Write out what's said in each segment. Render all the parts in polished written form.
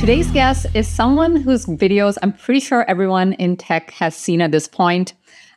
Today's guest is someone whose videos I'm pretty sure everyone in tech has seen at this point,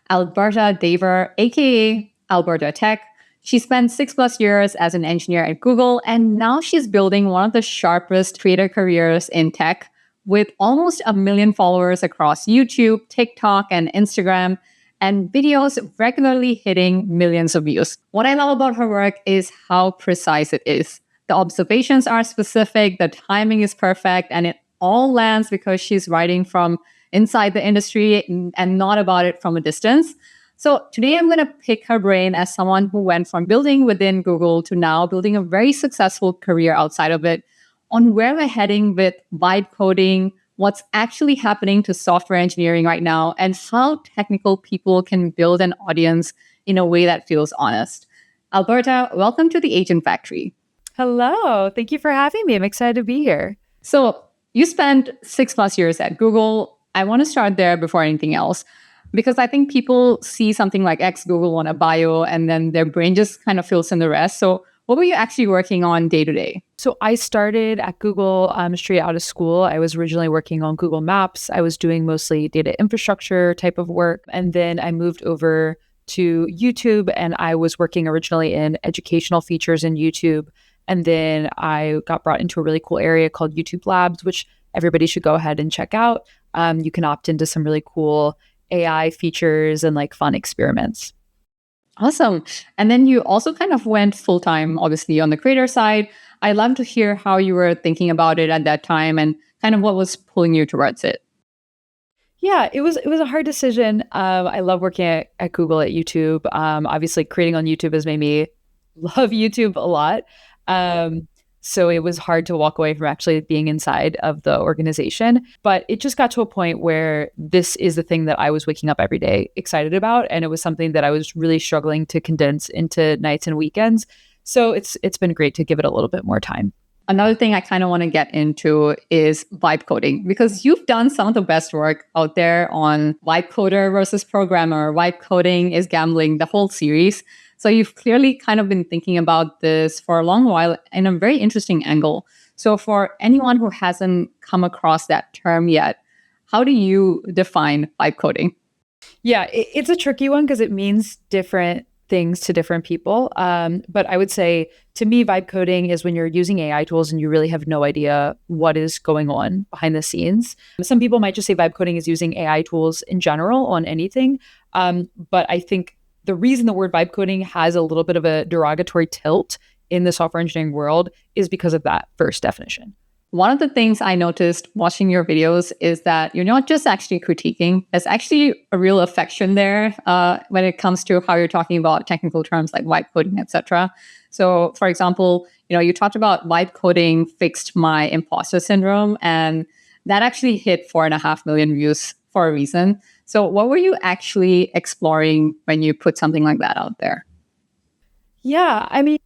Alberta Devor, aka Alberta Tech. She spent 6+ years as an engineer at Google, and now she's building one of the sharpest creator careers in tech with almost 1 million followers across YouTube, TikTok, and Instagram, and videos regularly hitting millions of views. What I love about her work is how precise it is. The observations are specific, the timing is perfect, and it all lands because she's writing from inside the industry and not about it from a distance. So today I'm going to pick her brain as someone who went from building within Google to now building a very successful career outside of it, on where we're heading with vibe coding, what's actually happening to software engineering right now, and how technical people can build an audience in a way that feels honest. Alberta, welcome to the Agent Factory. Hello. Thank you for having me. I'm excited to be here. So you spent 6+ years at Google. I want to start there before anything else, because I think people see something like ex-Google on a bio and then their brain just kind of fills in the rest. So what were you actually working on day to day? So I started at Google straight out of school. I was originally working on Google Maps. I was doing mostly data infrastructure type of work. And then I moved over to YouTube, and I was working originally in educational features in YouTube. And then I got brought into a really cool area called YouTube Labs, which everybody should go ahead and check out. You can opt into some really cool AI features and like fun experiments. Awesome. And then you also kind of went full-time, obviously, on the creator side. I'd love to hear how you were thinking about it at that time and kind of what was pulling you towards it. Yeah, it was a hard decision. I love working at Google, at YouTube. Obviously, creating on YouTube has made me love YouTube a lot. So it was hard to walk away from actually being inside of the organization. But it just got to a point where this is the thing that I was waking up every day excited about. And it was something that I was really struggling to condense into nights and weekends. So it's been great to give it a little bit more time. Another thing I kind of want to get into is vibe coding, because you've done some of the best work out there on vibe coder versus programmer, vibe coding is gambling, the whole series. So you've clearly kind of been thinking about this for a long while in a very interesting angle. So for anyone who hasn't come across that term yet, how do you define vibe coding? Yeah, it's a tricky one because it means different things to different people. But I would say, to me, vibe coding is when you're using AI tools and you really have no idea what is going on behind the scenes. Some people might just say vibe coding is using AI tools in general on anything. But I think the reason the word vibe coding has a little bit of a derogatory tilt in the software engineering world is because of that first definition. One of the things I noticed watching your videos is that you're not just actually critiquing. There's actually a real affection there when it comes to how you're talking about technical terms like vibe coding, etc. So, for example, you talked about vibe coding fixed my imposter syndrome, and that actually hit 4.5 million views for a reason. So what were you actually exploring when you put something like that out there? Yeah, I mean,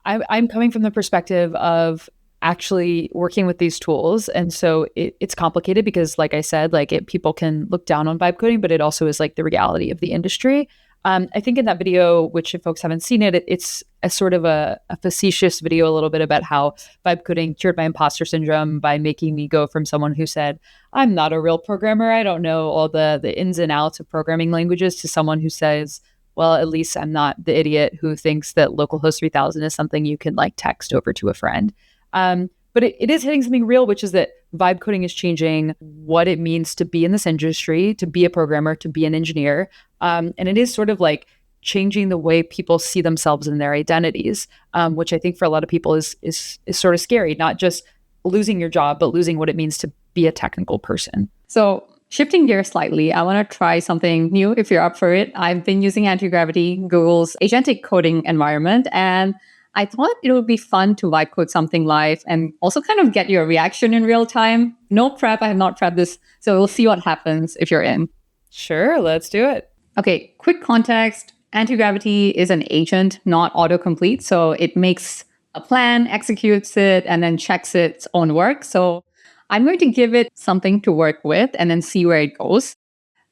I'm coming from the perspective of actually working with these tools. And so it's complicated because, like I said, people can look down on vibe coding, but it also is like the reality of the industry. I think in that video, which if folks haven't seen it, it's a sort of a facetious video a little bit about how vibe coding cured my imposter syndrome by making me go from someone who said, I'm not a real programmer, I don't know all the ins and outs of programming languages, to someone who says, well, at least I'm not the idiot who thinks that localhost 3000 is something you can like text over to a friend. But it is hitting something real, which is that vibe coding is changing what it means to be in this industry, to be a programmer, to be an engineer. And it is sort of like changing the way people see themselves and their identities, which I think for a lot of people is sort of scary, not just losing your job, but losing what it means to be a technical person. So shifting gears slightly, I want to try something new if you're up for it. I've been using Antigravity, Google's agentic coding environment, and I thought it would be fun to vibe code something live and also kind of get your reaction in real time. No prep, I have not prepped this, so we'll see what happens if you're in. Sure, let's do it. Okay, quick context. Antigravity is an agent, not autocomplete. So it makes a plan, executes it, and then checks its own work. So I'm going to give it something to work with and then see where it goes.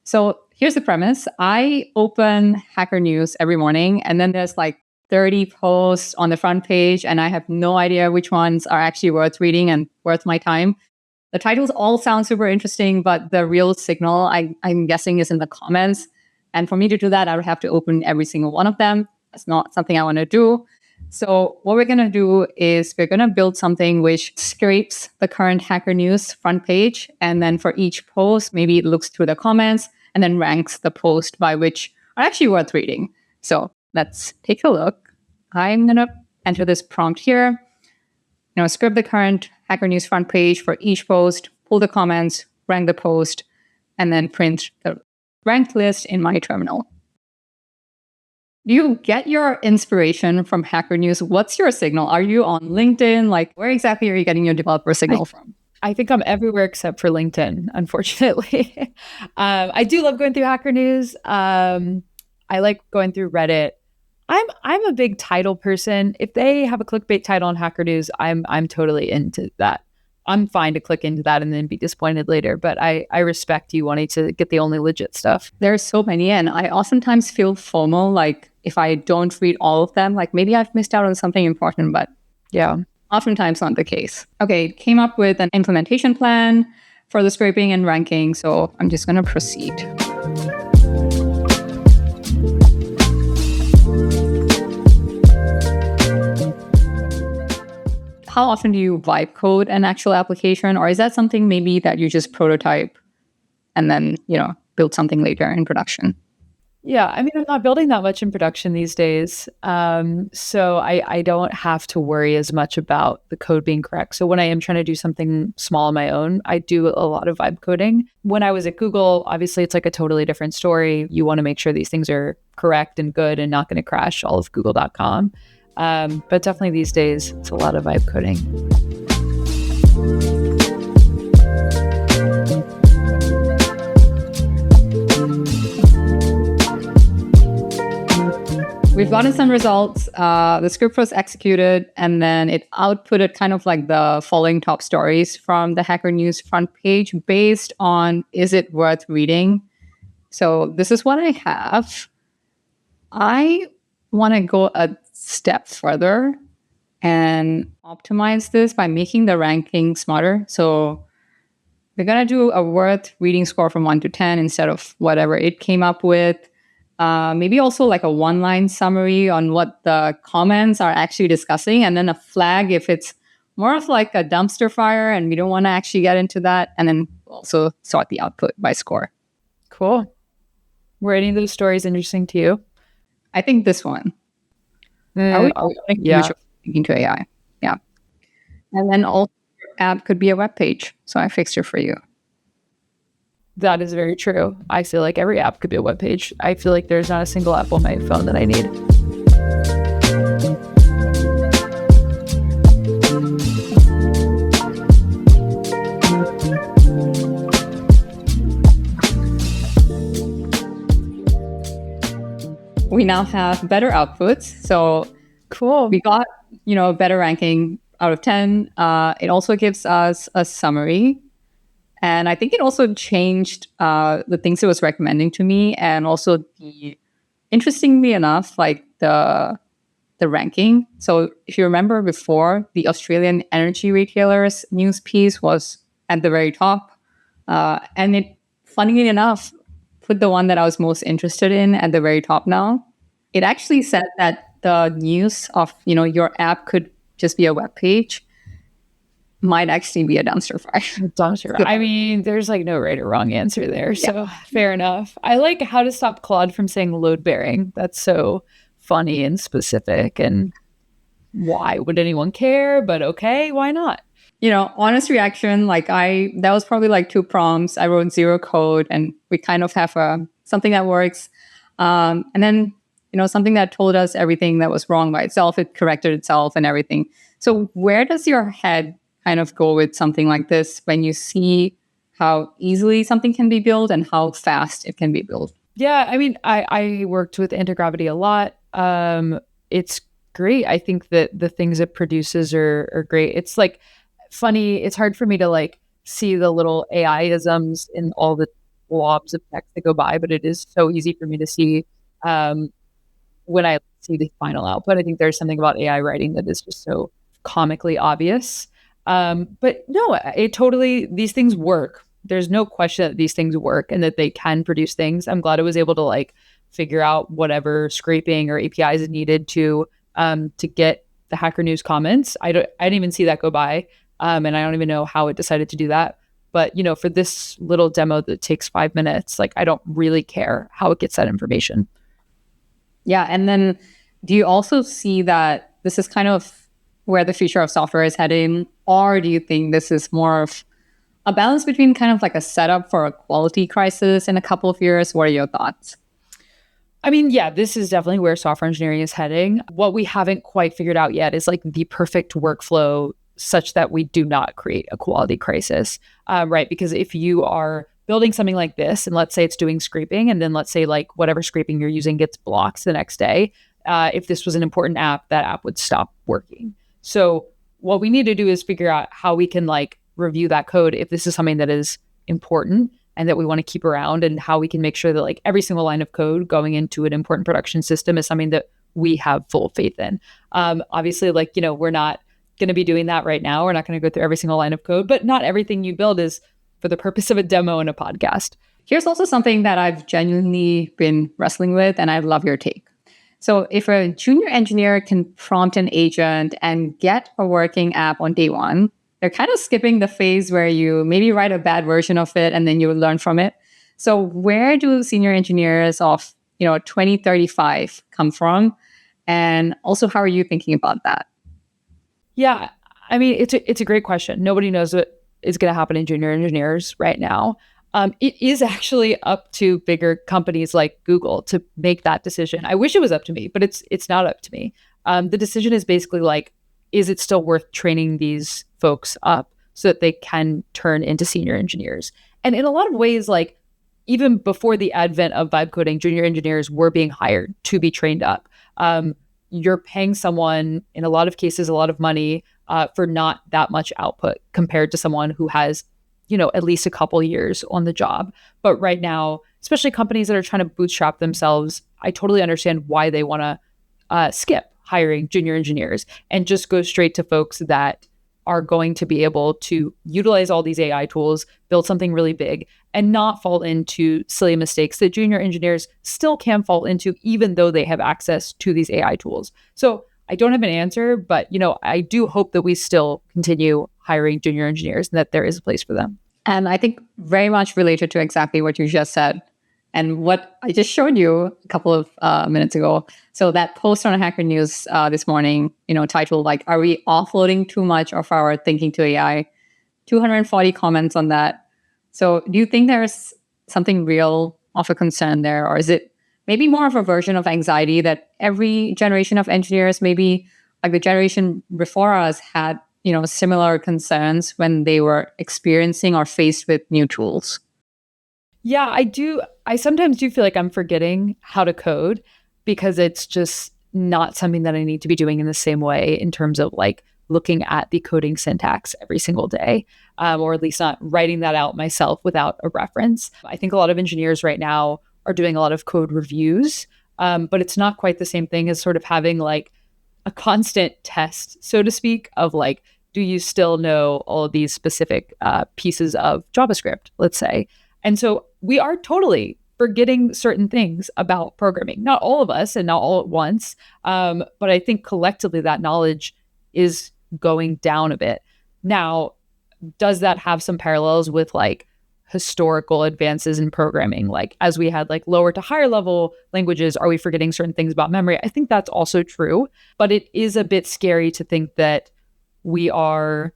So here's the premise. I open HackerNews every morning, and then there's like 30 posts on the front page, and I have no idea which ones are actually worth reading and worth my time. The titles all sound super interesting, but the real signal, I'm guessing, is in the comments. And for me to do that, I would have to open every single one of them. That's not something I want to do. So what we're going to do is we're going to build something which scrapes the current HackerNews front page. And then for each post, maybe it looks through the comments and then ranks the post by which are actually worth reading. So let's take a look. I'm going to enter this prompt here. Script the current HackerNews front page for each post, pull the comments, rank the post, and then print the ranked list in my terminal. Do you get your inspiration from HackerNews? What's your signal? Are you on LinkedIn? Like, where exactly are you getting your developer signal from? I think I'm everywhere except for LinkedIn, unfortunately. I do love going through HackerNews. I like going through Reddit. I'm a big title person. If they have a clickbait title on HackerNews, I'm totally into that. I'm fine to click into that and then be disappointed later. But I respect you wanting to get the only legit stuff. There's so many, and I oftentimes feel FOMO, like if I don't read all of them, like maybe I've missed out on something important, but yeah, oftentimes not the case. Okay, came up with an implementation plan for the scraping and ranking, so I'm just going to proceed. How often do you vibe code an actual application, or is that something maybe that you just prototype and then, build something later in production? Yeah, I mean, I'm not building that much in production these days. So I don't have to worry as much about the code being correct. So when I am trying to do something small on my own, I do a lot of vibe coding. When I was at Google, obviously it's like a totally different story. You want to make sure these things are correct and good and not going to crash all of google.com. But definitely these days, it's a lot of vibe coding. We've gotten some results. The script was executed, and then it outputted kind of like the following top stories from the HackerNews front page based on, is it worth reading? So this is what I have. I want to go a step further and optimize this by making the ranking smarter. So we're going to do a worth reading score from 1 to 10 instead of whatever it came up with. Maybe also like a one-line summary on what the comments are actually discussing, and then a flag if it's more of like a dumpster fire and we don't want to actually get into that, and then also sort the output by score. Cool. Were any of those stories interesting to you? I think this one. Yeah. Thinking to AI. Yeah. And then also your app could be a web page. So I fixed it for you. That is very true. I feel like every app could be a web page. I feel like there's not a single app on my phone that I need. We now have better outputs. So cool. We got, better ranking out of 10. It also gives us a summary. And I think it also changed the things it was recommending to me, and also interestingly enough, like the ranking. So if you remember before, the Australian energy retailers news piece was at the very top, and it, funnily enough, put the one that I was most interested in at the very top now. It actually said that the news of your app could just be a web page might actually be a dumpster fire. Dumpster. I mean, there's like no right or wrong answer there. So fair enough. I like how to stop Claude from saying load bearing. That's so funny and specific. And why would anyone care? But okay, why not? Honest reaction, that was probably like 2 prompts. I wrote 0 code, and we kind of have something that works. And then, something that told us everything that was wrong by itself. It corrected itself and everything. So where does your head kind of go with something like this when you see how easily something can be built and how fast it can be built? Yeah, I mean, I worked with Antigravity a lot. It's great. I think that the things it produces are great. It's like funny. It's hard for me to like see the little AI-isms in all the blobs of text that go by, but it is so easy for me to see when I see the final output. I think there's something about AI writing that is just so comically obvious. But no, these things work. There's no question that these things work and that they can produce things. I'm glad I was able to like figure out whatever scraping or APIs is needed to get the HackerNews comments. I didn't even see that go by, and I don't even know how it decided to do that. But for this little demo that takes 5 minutes, like I don't really care how it gets that information. Yeah, and then do you also see that this is kind of where the future of software is heading, or do you think this is more of a balance between kind of like a setup for a quality crisis in a couple of years? What are your thoughts? I mean, yeah, this is definitely where software engineering is heading. What we haven't quite figured out yet is like the perfect workflow such that we do not create a quality crisis, right? Because if you are building something like this, and let's say it's doing scraping, and then let's say like whatever scraping you're using gets blocked the next day, if this was an important app, that app would stop working. So what we need to do is figure out how we can like review that code if this is something that is important and that we want to keep around, and how we can make sure that like every single line of code going into an important production system is something that we have full faith in. Obviously, like, we're not going to be doing that right now. We're not going to go through every single line of code, but not everything you build is for the purpose of a demo and a podcast. Here's also something that I've genuinely been wrestling with, and I love your take. So if a junior engineer can prompt an agent and get a working app on day one, they're kind of skipping the phase where you maybe write a bad version of it and then you learn from it. So where do senior engineers of 2035 come from? And also, how are you thinking about that? Yeah, I mean, it's a great question. Nobody knows what is going to happen in junior engineers right now. It is actually up to bigger companies like Google to make that decision. I wish it was up to me, but it's not up to me. The decision is basically like, is it still worth training these folks up so that they can turn into senior engineers? And in a lot of ways, like even before the advent of vibe coding, junior engineers were being hired to be trained up. You're paying someone, in a lot of cases, a lot of money for not that much output compared to someone who has, at least a couple years on the job. But right now, especially companies that are trying to bootstrap themselves, I totally understand why they want to skip hiring junior engineers and just go straight to folks that are going to be able to utilize all these AI tools, build something really big, and not fall into silly mistakes that junior engineers still can fall into, even though they have access to these AI tools. So I don't have an answer, but I do hope that we still continue hiring junior engineers and that there is a place for them. And I think very much related to exactly what you just said and what I just showed you a couple of minutes ago. So that post on HackerNews this morning, titled like, "Are we offloading too much of our thinking to AI?" 240 comments on that. So do you think there's something real of a concern there? Or is it maybe more of a version of anxiety that every generation of engineers, maybe like the generation before us, had, similar concerns when they were experiencing or faced with new tools? Yeah, I do. I sometimes do feel like I'm forgetting how to code because it's just not something that I need to be doing in the same way in terms of like looking at the coding syntax every single day, or at least not writing that out myself without a reference. I think a lot of engineers right now are doing a lot of code reviews, but it's not quite the same thing as sort of having like a constant test, so to speak, of like, do you still know all of these specific pieces of JavaScript, let's say? And so we are totally forgetting certain things about programming. Not all of us and not all at once, but I think collectively that knowledge is going down a bit. Now, does that have some parallels with like historical advances in programming? Like as we had like lower to higher level languages, are we forgetting certain things about memory? I think that's also true, but it is a bit scary to think that we are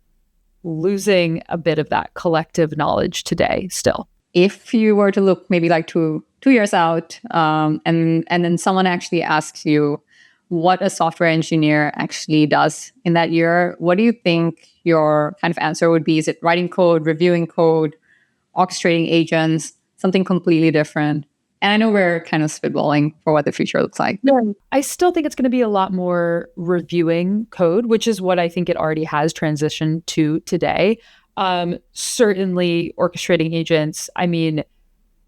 losing a bit of that collective knowledge today still. If you were to look maybe like two years out, and then someone actually asks you what a software engineer actually does in that year, what do you think your kind of answer would be? Is it writing code, reviewing code, orchestrating agents, something completely different? And I know we're kind of spitballing for what the future looks like. Yeah. I still think it's going to be a lot more reviewing code, which is what I think it already has transitioned to today. Certainly orchestrating agents. I mean,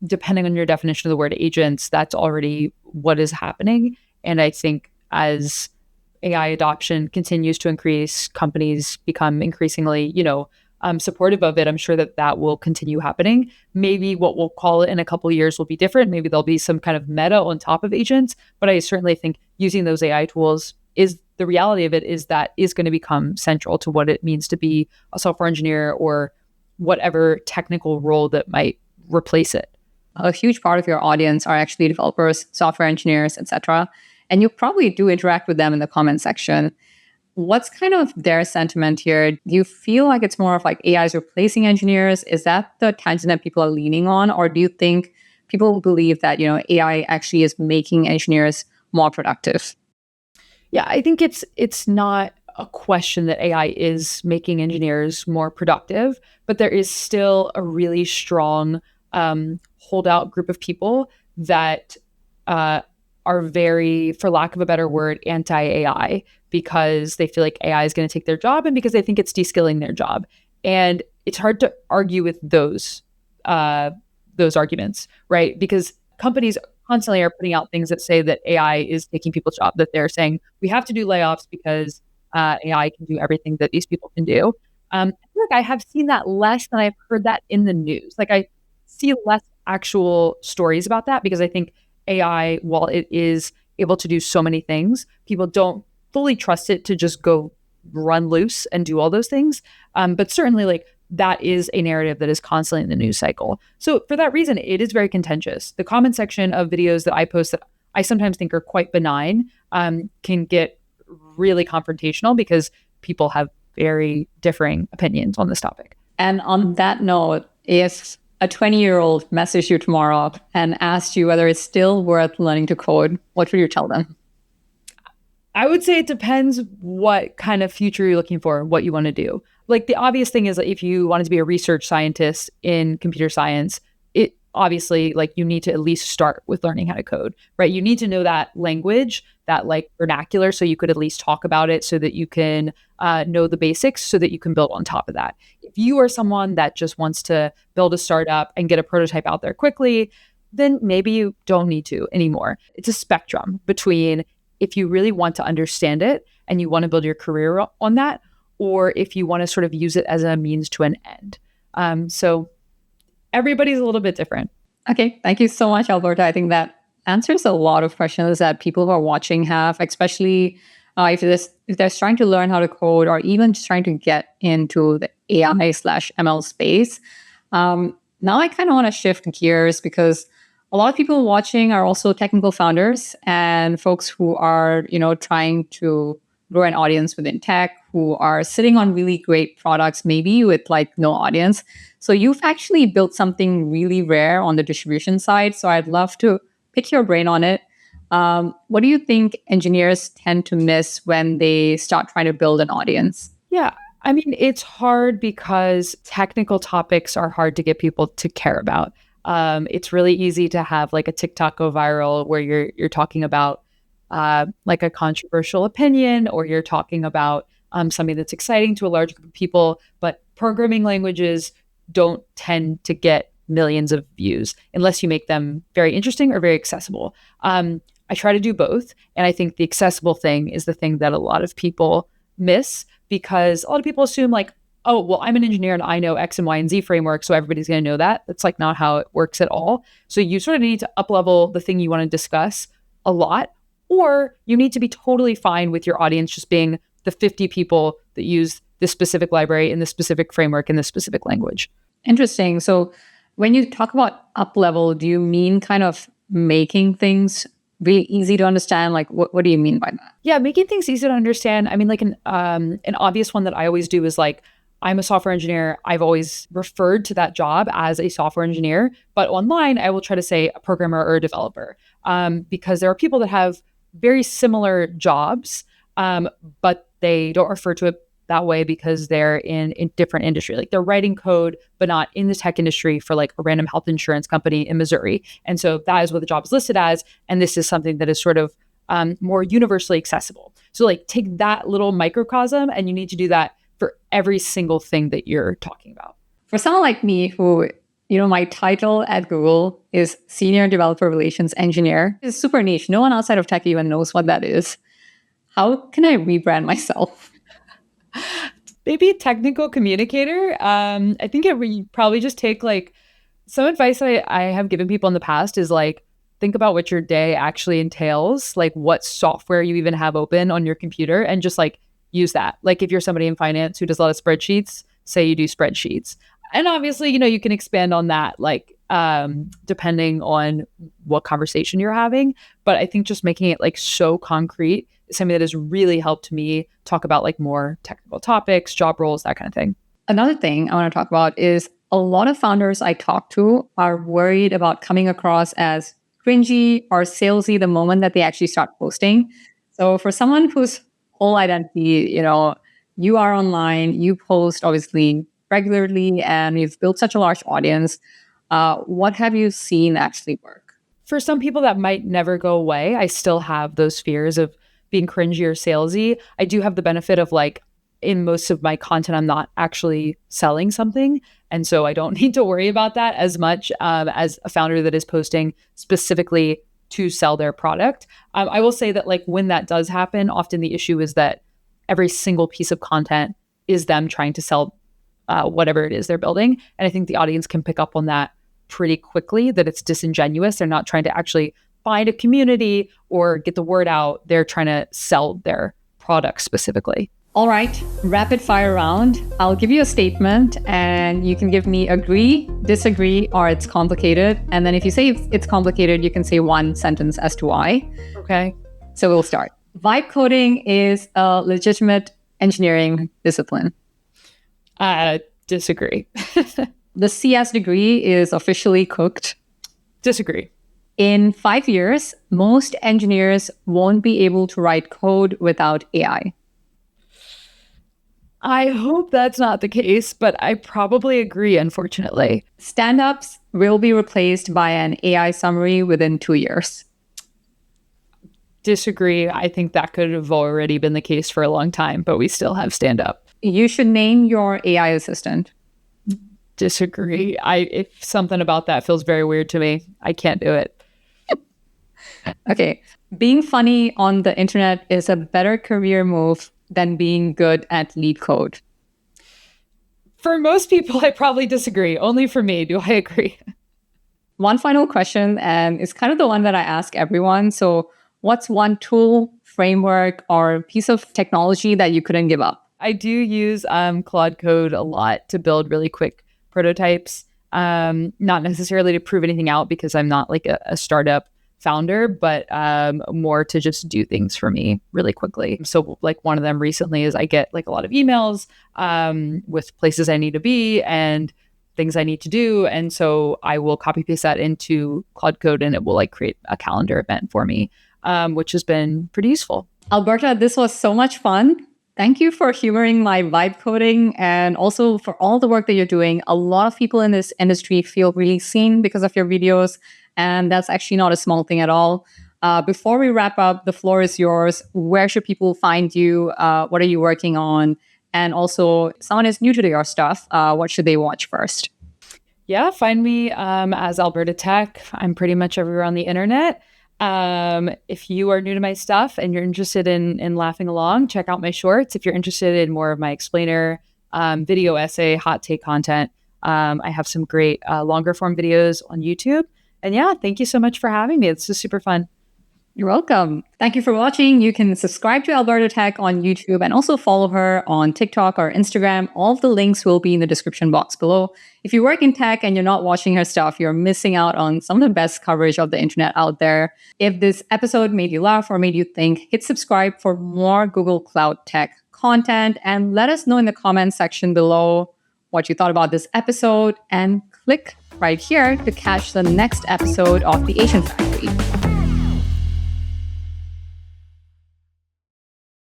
depending on your definition of the word agents, that's already what is happening. And I think as AI adoption continues to increase, companies become increasingly, supportive of it, I'm sure that will continue happening. Maybe what we'll call it in a couple of years will be different. Maybe there'll be some kind of meta on top of agents, but I certainly think using those AI tools is the reality of it is that is going to become central to what it means to be a software engineer or whatever technical role that might replace it. A huge part of your audience are actually developers, software engineers, etc. And you probably do interact with them in the comment section. What's kind of their sentiment here? Do you feel like it's more of like AI is replacing engineers? Is that the tangent that people are leaning on? Or do you think people believe that, AI actually is making engineers more productive? Yeah, I think it's not a question that AI is making engineers more productive, but there is still a really strong holdout group of people that are very, for lack of a better word, anti-AI because they feel like AI is going to take their job and because they think it's de-skilling their job. And it's hard to argue with those arguments, right? Because companies constantly are putting out things that say that AI is taking people's job, that they're saying we have to do layoffs because AI can do everything that these people can do. I feel like I have seen that less than I've heard that in the news. Like I see less actual stories about that because I think AI, while it is able to do so many things, people don't fully trust it to just go run loose and do all those things. But certainly like that is a narrative that is constantly in the news cycle. So for that reason, it is very contentious. The comment section of videos that I post that I sometimes think are quite benign can get really confrontational because people have very differing opinions on this topic. And on that note, if a 20-year-old messaged you tomorrow and asked you whether it's still worth learning to code, what would you tell them? I would say it depends what kind of future you're looking for, what you want to do. Like the obvious thing is that if you wanted to be a research scientist in computer science, it obviously like you need to at least start with learning how to code, right? You need to know that language, that like vernacular, so you could at least talk about it so that you can know the basics so that you can build on top of that. If you are someone that just wants to build a startup and get a prototype out there quickly, then maybe you don't need to anymore. It's a spectrum between if you really want to understand it and you want to build your career on that, or if you want to sort of use it as a means to an end. So everybody's a little bit different. Okay, thank you so much, Alberta. I think that answers a lot of questions that people who are watching have, especially if they're trying to learn how to code or even just trying to get into the AI/ML space. Now I kind of want to shift gears because a lot of people watching are also technical founders and folks who are, trying to grow an audience within tech, who are sitting on really great products, maybe with like no audience. So you've actually built something really rare on the distribution side. So I'd love to pick your brain on it. What do you think engineers tend to miss when they start trying to build an audience? Yeah, I mean, it's hard because technical topics are hard to get people to care about. It's really easy to have like a TikTok go viral where you're talking about like a controversial opinion, or you're talking about something that's exciting to a large group of people. But programming languages don't tend to get millions of views unless you make them very interesting or very accessible. I try to do both, and I think the accessible thing is the thing that a lot of people miss because a lot of people assume like, oh, well, I'm an engineer and I know X and Y and Z framework, so everybody's going to know that. That's like not how it works at all. So you sort of need to up-level the thing you want to discuss a lot, or you need to be totally fine with your audience just being the 50 people that use this specific library in this specific framework in this specific language. Interesting. So when you talk about up-level, do you mean kind of making things really easy to understand? Like, what do you mean by that? Yeah, making things easy to understand. I mean, like an obvious one that I always do is like, I'm a software engineer. I've always referred to that job as a software engineer, but online I will try to say a programmer or a developer because there are people that have very similar jobs, but they don't refer to it that way because they're in different industry. Like they're writing code, but not in the tech industry for like a random health insurance company in Missouri. And so that is what the job is listed as. And this is something that is sort of more universally accessible. So like take that little microcosm and you need to do that for every single thing that you're talking about. For someone like me who, my title at Google is Senior Developer Relations Engineer. It's super niche. No one outside of tech even knows what that is. How can I rebrand myself? Maybe technical communicator. I think it would probably just take like some advice that I have given people in the past is like, think about what your day actually entails, like what software you even have open on your computer, and just like use that. Like if you're somebody in finance who does a lot of spreadsheets, say you do spreadsheets. And obviously, you can expand on that, like depending on what conversation you're having. But I think just making it like so concrete is something that has really helped me talk about like more technical topics, job roles, that kind of thing. Another thing I want to talk about is a lot of founders I talk to are worried about coming across as cringy or salesy the moment that they actually start posting. So for someone whose whole identity, you are online, you post obviously regularly, and you've built such a large audience, what have you seen actually work? For some people that might never go away, I still have those fears of being cringy or salesy. I do have the benefit of like, in most of my content, I'm not actually selling something. And so I don't need to worry about that as much as a founder that is posting specifically to sell their product. I will say that like when that does happen, often the issue is that every single piece of content is them trying to sell whatever it is they're building. And I think the audience can pick up on that pretty quickly, that it's disingenuous. They're not trying to actually find a community or get the word out. They're trying to sell their product specifically. All right, rapid fire round. I'll give you a statement and you can give me agree, disagree, or it's complicated. And then if you say it's complicated, you can say one sentence as to why. Okay. So we'll start. Vibe coding is a legitimate engineering discipline. Disagree. The CS degree is officially cooked. Disagree. In 5 years, most engineers won't be able to write code without AI. I hope that's not the case, but I probably agree, unfortunately. Standups will be replaced by an AI summary within 2 years. Disagree. I think that could have already been the case for a long time, but we still have stand-up. You should name your AI assistant. Disagree. If something about that feels very weird to me, I can't do it. Okay. Being funny on the internet is a better career move than being good at LeetCode. For most people, I probably disagree. Only for me do I agree. One final question, and it's kind of the one that I ask everyone. So what's one tool, framework, or piece of technology that you couldn't give up? I do use Claude Code a lot to build really quick prototypes, not necessarily to prove anything out because I'm not like a startup founder, but more to just do things for me really quickly. So like one of them recently is I get like a lot of emails with places I need to be and things I need to do. And so I will copy paste that into Claude Code and it will like create a calendar event for me, which has been pretty useful. Alberta, this was so much fun. Thank you for humoring my vibe coding and also for all the work that you're doing. A lot of people in this industry feel really seen because of your videos. And that's actually not a small thing at all. Before we wrap up, the floor is yours. Where should people find you? What are you working on? And also, if someone is new to your stuff, what should they watch first? Yeah, find me as Alberta Tech. I'm pretty much everywhere on the internet. If you are new to my stuff and you're interested in laughing along, check out my shorts. If you're interested in more of my explainer, video essay, hot take content, I have some great longer form videos on YouTube. And yeah, thank you so much for having me. This is super fun. You're welcome. Thank you for watching. You can subscribe to Alberta Tech on YouTube and also follow her on TikTok or Instagram. All of the links will be in the description box below. If you work in tech and you're not watching her stuff, you're missing out on some of the best coverage of the internet out there. If this episode made you laugh or made you think, hit subscribe for more Google Cloud Tech content and let us know in the comments section below what you thought about this episode and click right here to catch the next episode of The Asian Factory.